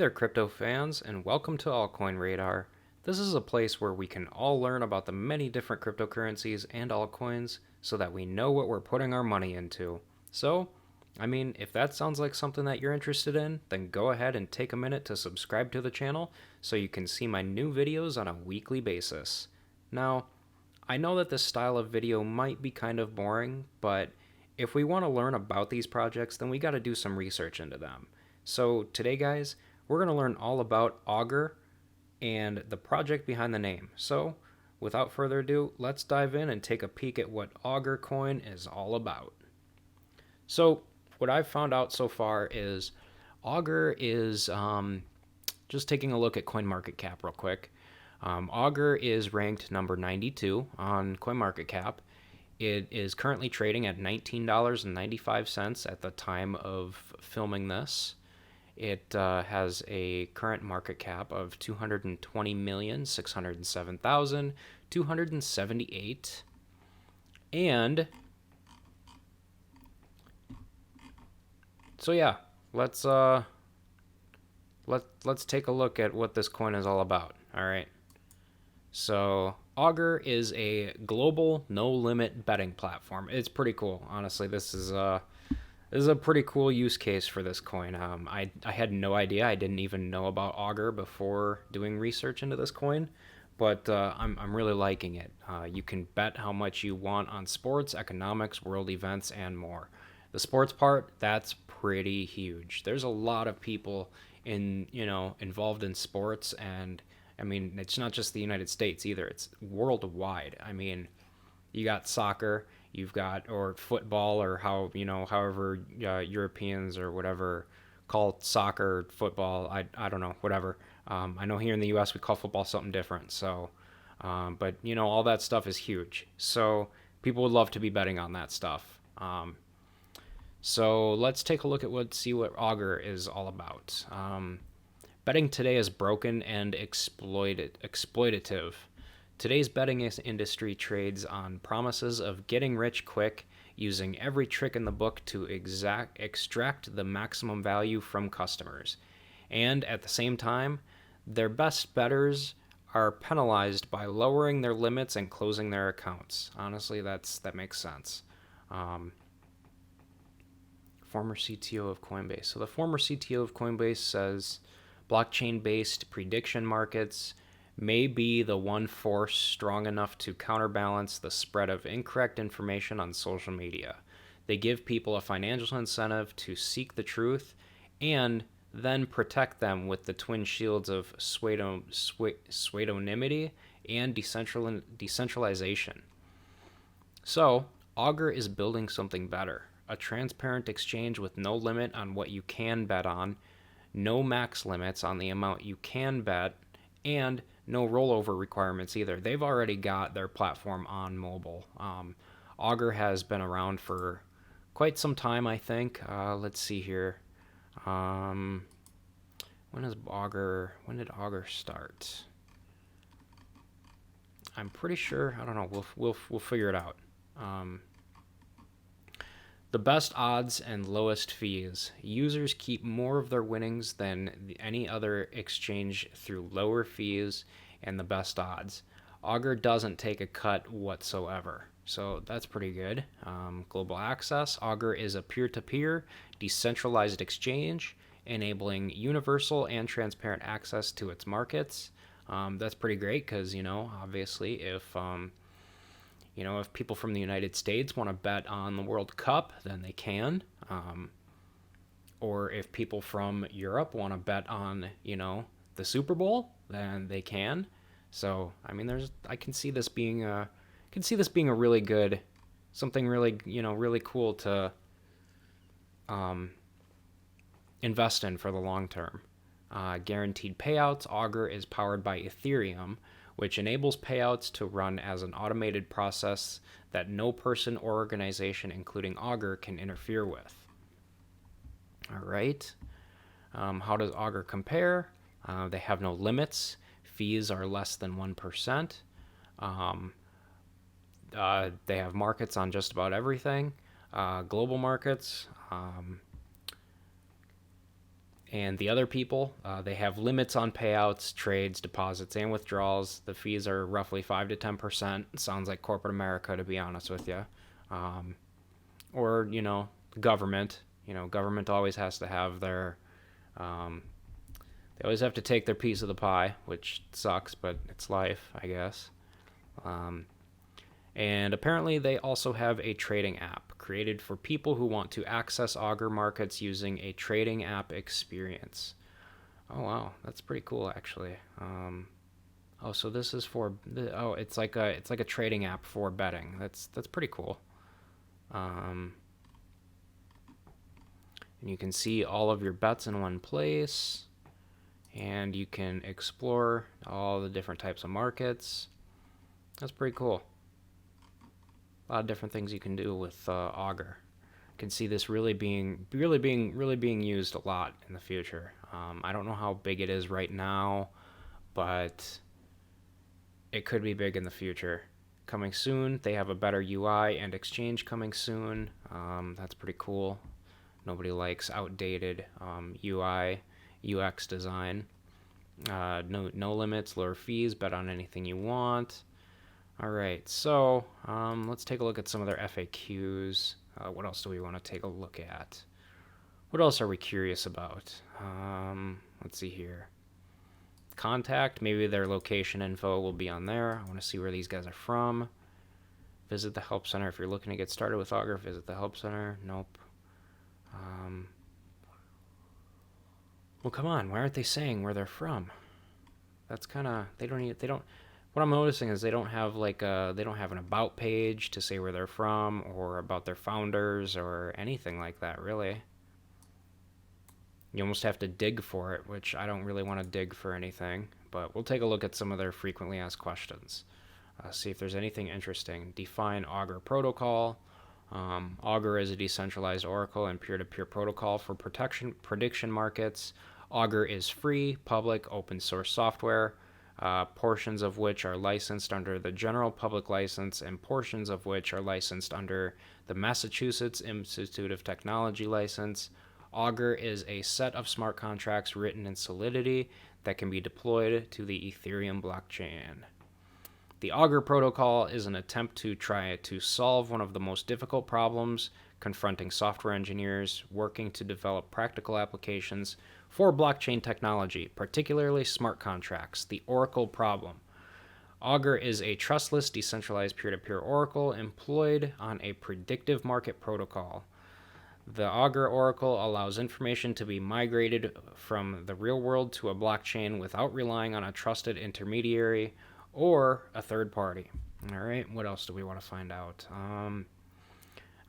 Hey there, crypto fans, and welcome to Altcoin Radar. This is a place where we can all learn about the many different cryptocurrencies and altcoins so that we know what we're putting our money into. If that sounds like something that you're interested in, then go ahead and take a minute to subscribe to the channel so you can see my new videos on a weekly basis. Now, I know that this style of video might be kind of boring, but if we want to learn about these projects, then we got to do some research into them. So today, guys, we're going to learn all about Augur and the project behind the name. So, without further ado, let's dive in and take a peek at what Augur Coin is all about. So, what I've found out so far is Augur is just taking a look at CoinMarketCap real quick. Augur is ranked number 92 on CoinMarketCap. It is currently trading at $19.95 at the time of filming this. It has a current market cap of 220,607,278. And so yeah, let's take a look at what this coin is all about. All right. So Augur is a global no-limit betting platform. It's pretty cool, honestly. This is a pretty cool use case for this coin. I had no idea. I didn't even know about Augur before doing research into this coin, but I'm really liking it. You can bet how much you want on sports, economics, world events, and more. The sports part, that's pretty huge. There's a lot of people involved in sports, and I mean, it's not just the United States either. It's worldwide. I mean, you got soccer, you've got, or football, or however Europeans or whatever call soccer, football. I don't know, whatever. I know here in the U.S. we call football something different. So, but all that stuff is huge. So people would love to be betting on that stuff. So let's take a look at see what Augur is all about. Betting today is broken and exploitative. Today's betting industry trades on promises of getting rich quick, using every trick in the book to extract the maximum value from customers. And at the same time, their best bettors are penalized by lowering their limits and closing their accounts. Honestly, that makes sense. Former CTO of Coinbase. So the former CTO of Coinbase says blockchain-based prediction markets may be the one force strong enough to counterbalance the spread of incorrect information on social media. They give people a financial incentive to seek the truth and then protect them with the twin shields of pseudonymity and decentralization. So, Augur is building something better. A transparent exchange with no limit on what you can bet on, no max limits on the amount you can bet, and no rollover requirements either. They've already got their platform on mobile. Augur has been around for quite some time, I think. Let's see here. When did Augur start? I'm pretty sure. I don't know. We'll figure it out. The best odds and lowest fees. Users keep more of their winnings than any other exchange through lower fees and the best odds. Augur doesn't take a cut whatsoever. So that's pretty good. Global access. Augur is a peer-to-peer, decentralized exchange, enabling universal and transparent access to its markets. That's pretty great because, obviously if people from the United States want to bet on the World Cup, then they can. Or if people from Europe want to bet on, the Super Bowl, then they can. So, I mean, I can see this being a really good, something really, really cool to invest in for the long term. Guaranteed payouts. Augur is powered by Ethereum, which enables payouts to run as an automated process that no person or organization, including Augur, can interfere with. All right. How does Augur compare? They have no limits. Fees are less than 1%. They have markets on just about everything. Global markets. And the other people, they have limits on payouts, trades, deposits, and withdrawals. The fees are roughly 5 to 10%. Sounds like corporate America, to be honest with you. Um, or, government. Government always has to have their, um, they always have to take their piece of the pie, which sucks, but it's life, I guess. Um, and apparently, they also have a trading app created for people who want to access Augur markets using a trading app experience. Oh wow, that's pretty cool, actually. Oh, so this is for it's like a trading app for betting. That's pretty cool. Um, and you can see all of your bets in one place, and you can explore all the different types of markets. That's pretty cool. A lot of different things you can do with Augur. You can see this really being used a lot in the future. I don't know how big it is right now, but it could be big in the future. Coming soon. They have a better UI and exchange coming soon. That's pretty cool. Nobody likes outdated UI, UX design. No limits, lower fees, bet on anything you want. All right, so let's take a look at some of their FAQs. What else do we want to take a look at? What else are we curious about? Let's see here. Contact, maybe their location info will be on there. I want to see where these guys are from. Visit the help center if you're looking to get started with Augur. Visit the help center. Nope. Well, come on. Why aren't they saying where they're from? That's kind of they don't. What I'm noticing is they don't have they don't have an about page to say where they're from or about their founders or anything like that, really. You almost have to dig for it, which I don't really want to dig for anything, but we'll take a look at some of their frequently asked questions. See if there's anything interesting. Define Augur protocol. Augur is a decentralized oracle and peer-to-peer protocol for prediction markets. Augur is free, public, open source software, portions of which are licensed under the general public license and portions of which are licensed under the Massachusetts Institute of Technology license. Augur is a set of smart contracts written in Solidity that can be deployed to the Ethereum blockchain. The Augur protocol is an attempt to try to solve one of the most difficult problems confronting software engineers working to develop practical applications for blockchain technology, particularly smart contracts, the Oracle problem. Augur is a trustless, decentralized peer-to-peer oracle employed on a predictive market protocol. The Augur Oracle allows information to be migrated from the real world to a blockchain without relying on a trusted intermediary or a third party. All right, what else do we want to find out?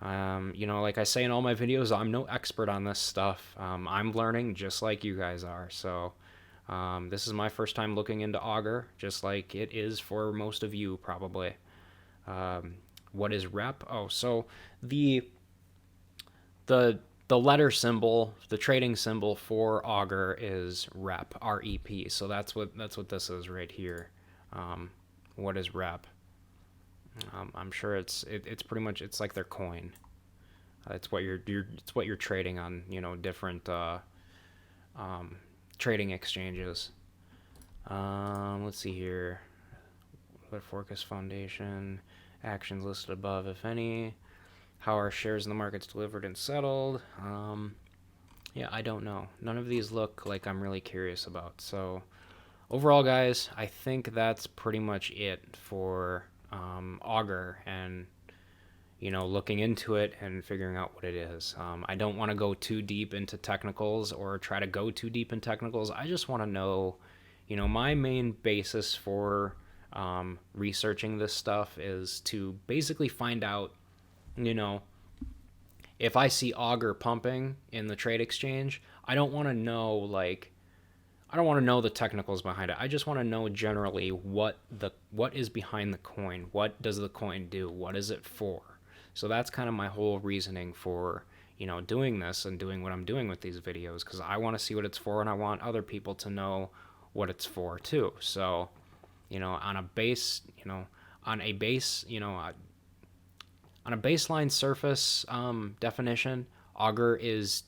Like I say in all my videos, I'm no expert on this stuff. I'm learning just like you guys are. So this is my first time looking into Augur, just like it is for most of you probably. What is rep? Oh, so the letter symbol, the trading symbol for Augur is rep, R-E-P. So that's what this is right here. What is rep? I'm sure it's pretty much it's like their coin. It's what you're trading on, different trading exchanges. Let's see here. What Forecast Foundation actions listed above, if any. How are shares in the markets delivered and settled? Yeah, I don't know. None of these look like I'm really curious about. So overall, guys, I think that's pretty much it for Augur and looking into it and figuring out what it is. I don't want to go too deep into technicals or try to go too deep in technicals. I just want to know, my main basis for researching this stuff is to basically find out, if I see Augur pumping in the trade exchange, I don't want to know the technicals behind it. I just want to know generally what is behind the coin. What does the coin do? What is it for? So that's kind of my whole reasoning for, doing this and doing what I'm doing with these videos, because I want to see what it's for and I want other people to know what it's for too. So, on a baseline surface definition, Augur is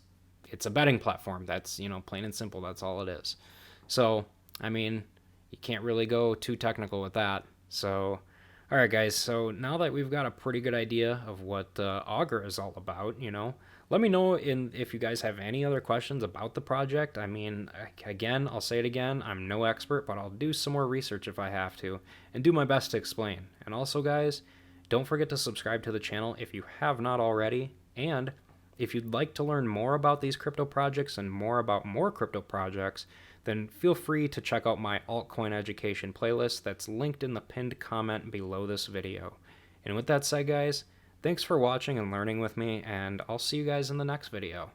it's a betting platform. That's, plain and simple. That's all it is. So, I mean, you can't really go too technical with that. So, all right, guys. So now that we've got a pretty good idea of what Augur is all about, let me know if you guys have any other questions about the project. I mean, again, I'll say it again. I'm no expert, but I'll do some more research if I have to and do my best to explain. And also, guys, don't forget to subscribe to the channel if you have not already. And if you'd like to learn more about these crypto projects and more about more crypto projects, then feel free to check out my altcoin education playlist that's linked in the pinned comment below this video. And with that said, guys, thanks for watching and learning with me, and I'll see you guys in the next video.